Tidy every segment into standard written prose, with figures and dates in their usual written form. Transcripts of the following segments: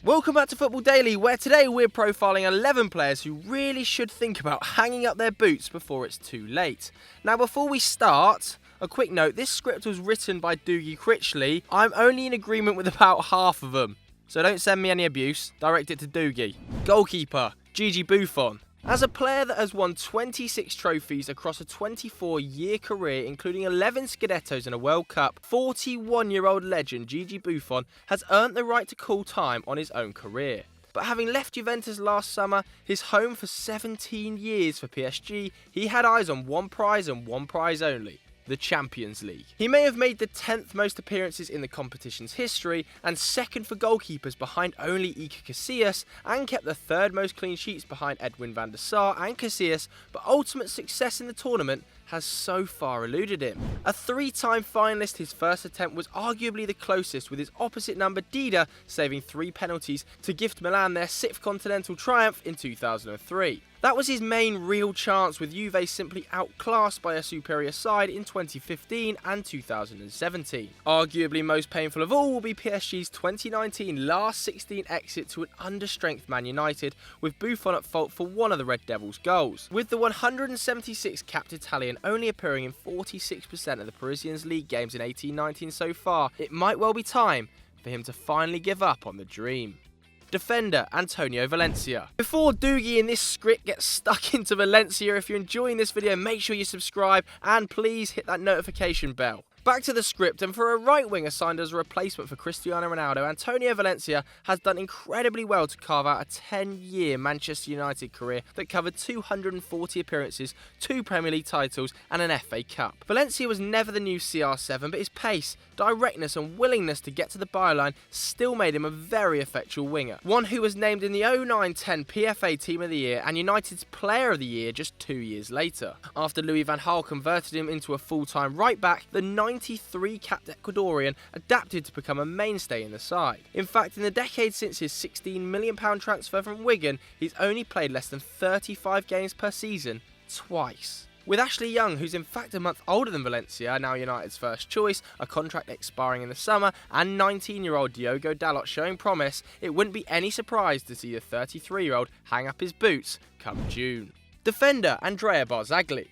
Welcome back to Football Daily, where today we're profiling 11 players who really should think about hanging up their boots before it's too late. Now, before we start, a quick note, this script was written by Doogie Critchley. I'm only in agreement with about half of them, so don't send me any abuse, direct it to Doogie. Goalkeeper, Gigi Buffon. As a player that has won 26 trophies across a 24-year career, including 11 Scudettos and a World Cup, 41-year-old legend Gigi Buffon has earned the right to call time on his own career. But having left Juventus last summer, his home for 17 years for PSG, he had eyes on one prize and one prize only: the Champions League. He may have made the 10th most appearances in the competition's history and second for goalkeepers behind only Iker Casillas, and kept the third most clean sheets behind Edwin van der Sar and Casillas, but ultimate success in the tournament has so far eluded him. A three-time finalist, his first attempt was arguably the closest, with his opposite number Dida saving 3 penalties to gift Milan their 6th continental triumph in 2003. That was his main real chance, with Juve simply outclassed by a superior side in 2015 and 2017. Arguably most painful of all will be PSG's 2019 last 16 exit to an understrength Man United, with Buffon at fault for one of the Red Devils' goals. With the 176 capped Italian only appearing in 46% of the Parisians' league games in 18-19 so far, it might well be time for him to finally give up on the dream. Defender, Antonio Valencia. Before Doogie in this script gets stuck into Valencia, if you're enjoying this video, make sure you subscribe and please hit that notification bell. Back to the script, and for a right winger signed as a replacement for Cristiano Ronaldo, Antonio Valencia has done incredibly well to carve out a 10-year Manchester United career that covered 240 appearances, 2 Premier League titles and an FA Cup. Valencia was never the new CR7, but his pace, directness and willingness to get to the byline still made him a very effectual winger. One who was named in the 09-10 PFA Team of the Year and United's Player of the Year just 2 years later. After Louis van Gaal converted him into a full-time right-back, the 93-capped Ecuadorian adapted to become a mainstay in the side. In fact, in the decade since his £16 million transfer from Wigan, he's only played less than 35 games per season twice. With Ashley Young, who's in fact a month older than Valencia, now United's first choice, a contract expiring in the summer, and 19-year-old Diogo Dalot showing promise, it wouldn't be any surprise to see the 33-year-old hang up his boots come June. Defender, Andrea Barzagli.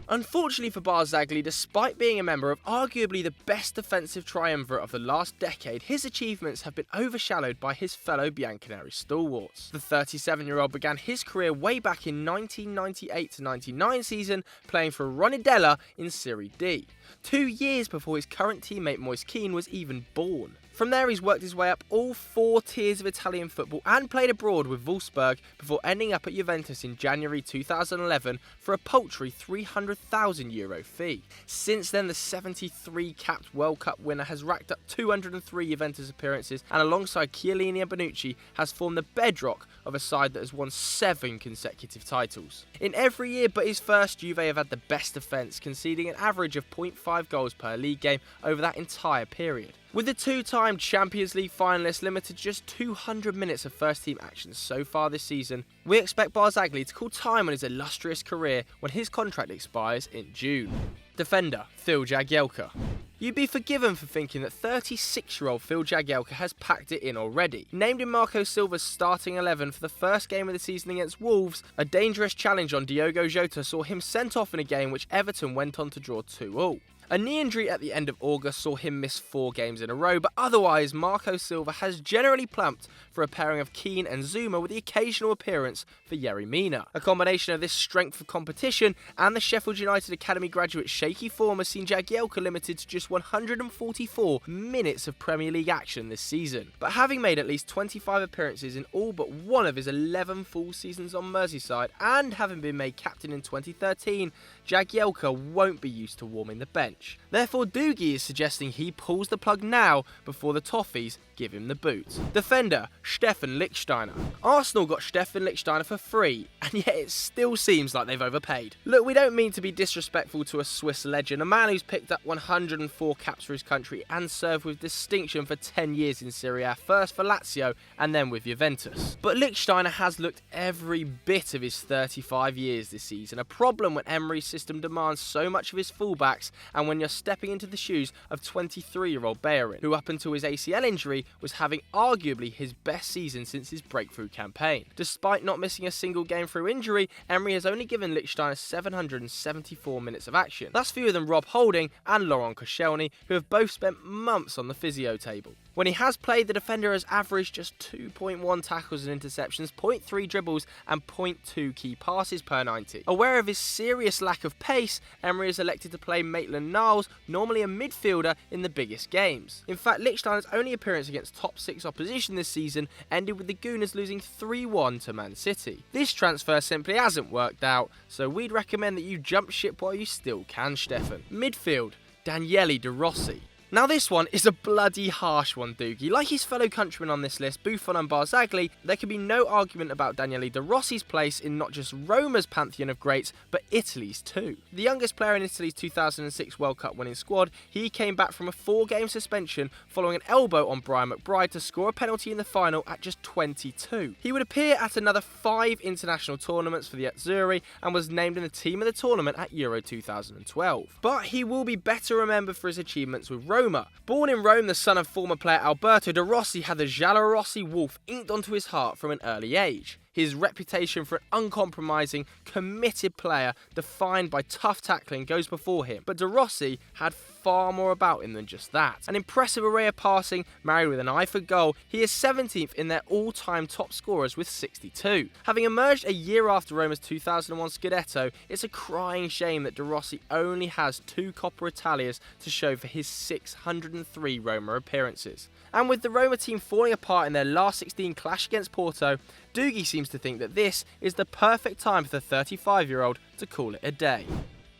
Unfortunately for Barzagli, despite being a member of arguably the best defensive triumvirate of the last decade, his achievements have been overshadowed by his fellow Bianconeri stalwarts. The 37-year-old began his career way back in 1998-99 season, playing for Ronidella in Serie D, 2 years before his current teammate Moise Kean was even born. From there, he's worked his way up all 4 tiers of Italian football and played abroad with Wolfsburg before ending up at Juventus in January 2011 for a paltry €300,000 fee. Since then, the 73-capped World Cup winner has racked up 203 Juventus appearances, and alongside Chiellini and Bonucci has formed the bedrock of a side that has won 7 consecutive titles. In every year but his first, Juve have had the best defence, conceding an average of 0.5 goals per league game over that entire period. With the 2-time Champions League finalists limited to just 200 minutes of first-team action so far this season, we expect Barzagli to call time on his illustrious career when his contract expires in June. Defender, Phil Jagielka. You'd be forgiven for thinking that 36-year-old Phil Jagielka has packed it in already. Named in Marco Silva's starting 11 for the first game of the season against Wolves, a dangerous challenge on Diogo Jota saw him sent off in a game which Everton went on to draw 2-2. A knee injury at the end of August saw him miss 4 games in a row, but otherwise Marco Silva has generally plumped for a pairing of Keane and Zuma, with the occasional appearance for Yerry Mina. A combination of this strength of competition and the Sheffield United Academy graduate's shaky form has seen Jagielka limited to just 144 minutes of Premier League action this season. But having made at least 25 appearances in all but one of his 11 full seasons on Merseyside, and having been made captain in 2013, Jagielka won't be used to warming the bench. Therefore, Doogie is suggesting he pulls the plug now before the Toffees give him the boot. Defender, Stefan Lichtsteiner. Arsenal got Stefan Lichtsteiner for free, and yet it still seems like they've overpaid. Look, we don't mean to be disrespectful to a Swiss legend, a man who's picked up 104 caps for his country and served with distinction for 10 years in Serie A, first for Lazio and then with Juventus. But Lichtsteiner has looked every bit of his 35 years this season, a problem when Emery's system demands so much of his fullbacks and when you're stepping into the shoes of 23-year-old Bellerin, who up until his ACL injury was having arguably his best season since his breakthrough campaign. Despite not missing a single game through injury, Emery has only given Lichtsteiner 774 minutes of action. That's fewer than Rob Holding and Laurent Koscielny, who have both spent months on the physio table. When he has played, the defender has averaged just 2.1 tackles and interceptions, 0.3 dribbles and 0.2 key passes per 90. Aware of his serious lack of pace, Emery has elected to play Maitland-Niles, normally a midfielder, in the biggest games. In fact, Lichtsteiner's only appearance against top 6 opposition this season ended with the Gooners losing 3-1 to Man City. This transfer simply hasn't worked out, so we'd recommend that you jump ship while you still can, Stefan. Midfield, Daniele De Rossi. Now this one is a bloody harsh one, Doogie. Like his fellow countrymen on this list, Buffon and Barzagli, there can be no argument about Daniele De Rossi's place in not just Roma's pantheon of greats, but Italy's too. The youngest player in Italy's 2006 World Cup winning squad, he came back from a 4-game suspension following an elbow on Brian McBride to score a penalty in the final at just 22. He would appear at another 5 international tournaments for the Azzurri and was named in the team of the tournament at Euro 2012. But he will be better remembered for his achievements with Roma. Born in Rome, the son of former player Alberto De Rossi had the Giallorossi wolf inked onto his heart from an early age. His reputation for an uncompromising, committed player defined by tough tackling goes before him, but De Rossi had far more about him than just that. An impressive array of passing, married with an eye for goal, he is 17th in their all-time top scorers with 62. Having emerged a year after Roma's 2001 Scudetto, it's a crying shame that De Rossi only has 2 Coppa Italias to show for his 603 Roma appearances. And with the Roma team falling apart in their last 16 clash against Porto, Doogie seems to think that this is the perfect time for the 35-year-old to call it a day.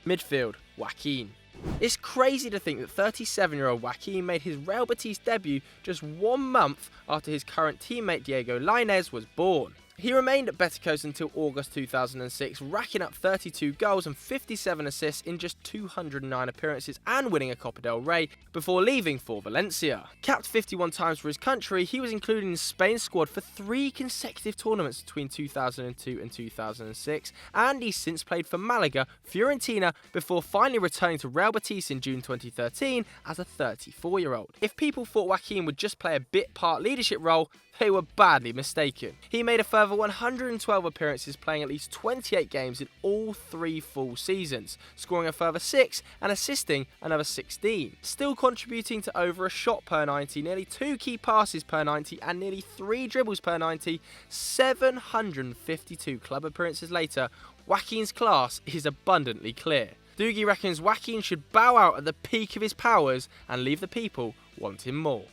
Midfield, Joaquin. It's crazy to think that 37-year-old Joaquin made his Real Betis debut just 1 month after his current teammate Diego Lainez was born. He remained at Betis until August 2006, racking up 32 goals and 57 assists in just 209 appearances and winning a Copa del Rey before leaving for Valencia. Capped 51 times for his country, he was included in Spain's squad for 3 consecutive tournaments between 2002 and 2006, and he's since played for Malaga, Fiorentina, before finally returning to Real Betis in June 2013 as a 34-year-old. If people thought Joaquin would just play a bit-part leadership role, they were badly mistaken. He made a further 112 appearances, playing at least 28 games in all 3 full seasons, scoring a further 6 and assisting another 16. Still contributing to over a shot per 90, nearly 2 key passes per 90 and nearly 3 dribbles per 90, 752 club appearances later, Joaquin's class is abundantly clear. Doogie reckons Joaquin should bow out at the peak of his powers and leave the people wanting more.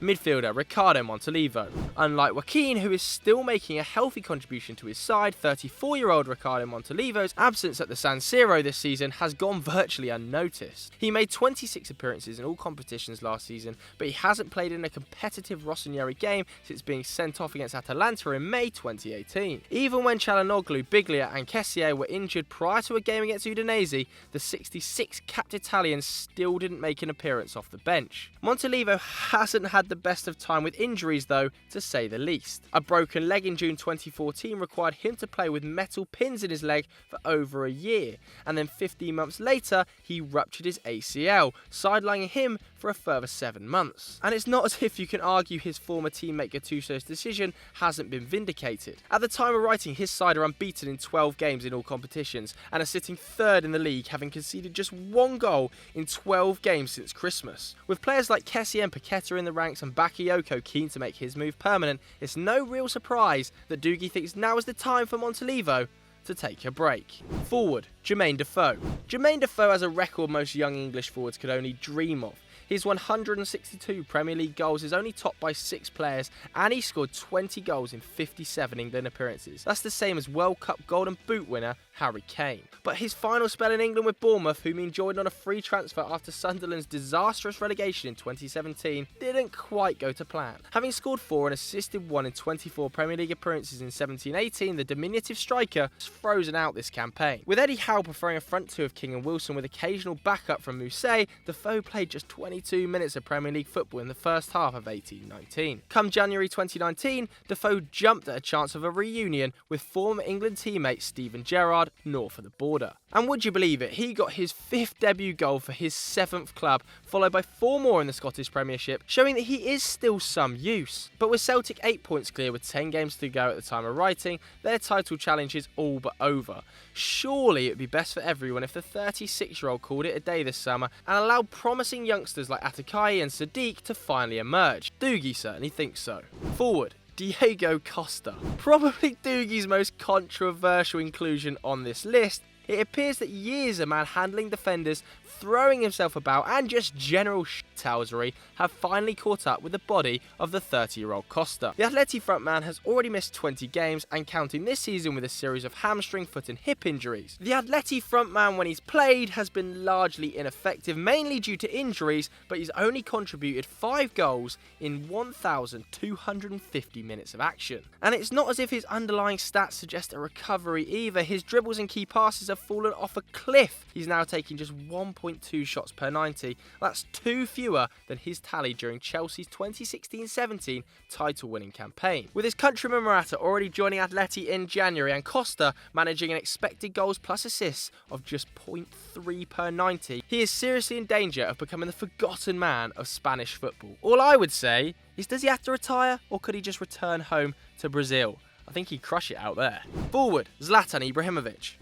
Midfielder Ricardo Montolivo. Unlike Joaquin, who is still making a healthy contribution to his side, 34-year-old Ricardo Montolivo's absence at the San Siro this season has gone virtually unnoticed. He made 26 appearances in all competitions last season, but he hasn't played in a competitive Rossoneri game since being sent off against Atalanta in May 2018. Even when Çalhanoğlu, Biglia and Kessié were injured prior to a game against Udinese, the 66-capped Italian still didn't make an appearance off the bench. Montolivo hasn't had the best of time with injuries though, to say the least. A broken leg in June 2014 required him to play with metal pins in his leg for over a year, and then 15 months later he ruptured his ACL, sidelining him for a further 7 months. And it's not as if you can argue his former teammate Gattuso's decision hasn't been vindicated. At the time of writing, his side are unbeaten in 12 games in all competitions and are sitting 3rd in the league, having conceded just 1 goal in 12 games since Christmas. With players like Kessié and Paqueta in the ranks and Bakayoko keen to make his move permanent, it's no real surprise that Doogie thinks now is the time for Montolivo to take a break. Forward, Jermain Defoe. Jermain Defoe has a record most young English forwards could only dream of. His 162 Premier League goals is only topped by 6 players, and he scored 20 goals in 57 England appearances. That's the same as World Cup Golden Boot winner Harry Kane. But his final spell in England with Bournemouth, whom he enjoyed on a free transfer after Sunderland's disastrous relegation in 2017, didn't quite go to plan. Having scored 4 and assisted 1 in 24 Premier League appearances in 17-18, the diminutive striker has frozen out this campaign. With Eddie Howe preferring a front 2 of King and Wilson with occasional backup from Mousset, Defoe played just 22 minutes of Premier League football in the first half of 18-19. Come January 2019, Defoe jumped at a chance of a reunion with former England teammate Steven Gerrard north of the border. And would you believe it, he got his 5th debut goal for his 7th club, followed by 4 more in the Scottish Premiership, showing that he is still some use. But with Celtic 8 points clear with 10 games to go at the time of writing, their title challenge is all but over. Surely it would be best for everyone if the 36-year-old called it a day this summer and allowed promising youngsters like Atakai and Sadiq to finally emerge. Doogie certainly thinks so. Forward, Diego Costa. Probably Doogie's most controversial inclusion on this list. It appears that years of manhandling defenders, throwing himself about and just general shithousery have finally caught up with the body of the 30-year-old Costa. The Atleti frontman has already missed 20 games and counting this season with a series of hamstring, foot and hip injuries. The Atleti frontman, when he's played, has been largely ineffective, mainly due to injuries, but he's only contributed 5 goals in 1,250 minutes of action. And it's not as if his underlying stats suggest a recovery either. His dribbles and key passes have fallen off a cliff. He's now taking just 1.2 shots per 90. That's 2 fewer than his tally during Chelsea's 2016-17 title-winning campaign. With his countryman Morata already joining Atleti in January and Costa managing an expected goals plus assists of just 0.3 per 90, he is seriously in danger of becoming the forgotten man of Spanish football. All I would say is, does he have to retire, or could he just return home to Brazil? I think he'd crush it out there. Forward, Zlatan Ibrahimovic.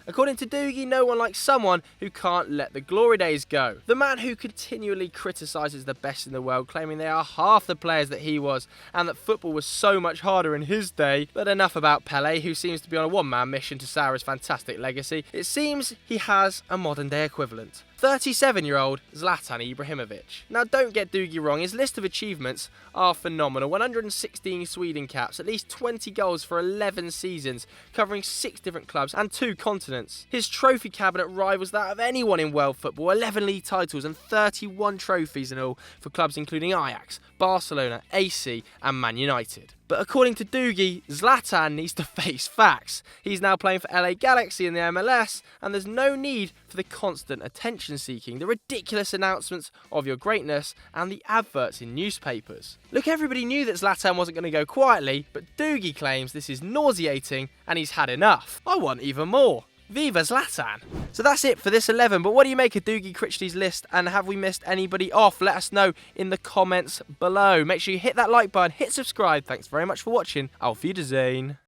According to Doogie, no one likes someone who can't let the glory days go. The man who continually criticises the best in the world, claiming they are half the players that he was, and that football was so much harder in his day. But enough about Pelé, who seems to be on a one-man mission to sour his fantastic legacy. It seems he has a modern-day equivalent. 37-year-old Zlatan Ibrahimovic. Now don't get Doogie wrong, his list of achievements are phenomenal. 116 Sweden caps, at least 20 goals for 11 seasons, covering 6 different clubs and 2 continents. His trophy cabinet rivals that of anyone in world football, 11 league titles and 31 trophies in all for clubs including Ajax, Barcelona, AC and Man United. But according to Doogie, Zlatan needs to face facts. He's now playing for LA Galaxy in the MLS, and there's no need for the constant attention seeking, the ridiculous announcements of your greatness, and the adverts in newspapers. Look, everybody knew that Zlatan wasn't going to go quietly, but Doogie claims this is nauseating and he's had enough. I want even more. Viva Zlatan! So that's it for this 11, but what do you make of Doogie Critchley's list, and have we missed anybody off? Let us know in the comments below. Make sure you hit that like button, hit subscribe. Thanks very much for watching. Auf Wiedersehen.